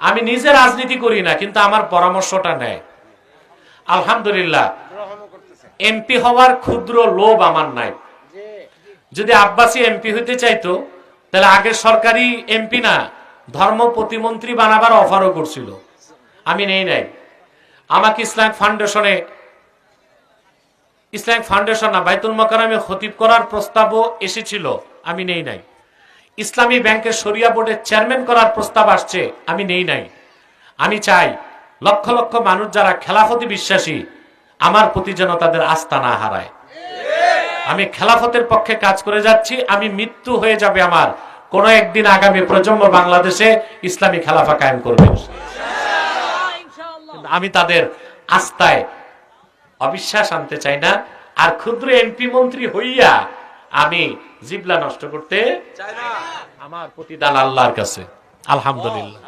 আমি নিজে রাজনীতি করি না, কিন্তু আমার পরামর্শটা নেয়। আলহামদুলিল্লাহ, এমপি হওয়ার ক্ষুদ্র লোভ আমার নাই। যদি আব্বাসী এমপি হইতে চাইতো তাহলে আগের সরকারি এমপি না, ধর্ম প্রতিমন্ত্রী বানাবার অফারও করছিল, আমি নেই নাই। আমাকে ইসলামিক ফাউন্ডেশন না, বাইতুল মোকাররমে খতিব করার প্রস্তাবও এসেছিল, আমি নেই নাই। ইসলামী ব্যাংকের শরিয়া বোর্ডের চেয়ারম্যান করার প্রস্তাব আসছে, আমি নেই নাই। আমি চাই লক্ষ লক্ষ মানুষ যারা খেলাফতে বিশ্বাসী, আমার প্রতি যেন তাদের আস্থা না হারায়। আমি খেলাফতের পক্ষে কাজ করে যাচ্ছি। আমি মৃত্যু হয়ে যাবে আমার, কোন একদিন আগামী প্রজন্ম বাংলাদেশে ইসলামী খেলাফা কায়েম করবে। আমি তাদের আস্থায় অবিশ্বাস আনতে চাই না। আর ক্ষুদ্র এমপি মন্ত্রী হইয়া আমি জিবলা নষ্ট করতে চাই না। আমার প্রতিদান আল্লাহর কাছে। আলহামদুলিল্লাহ।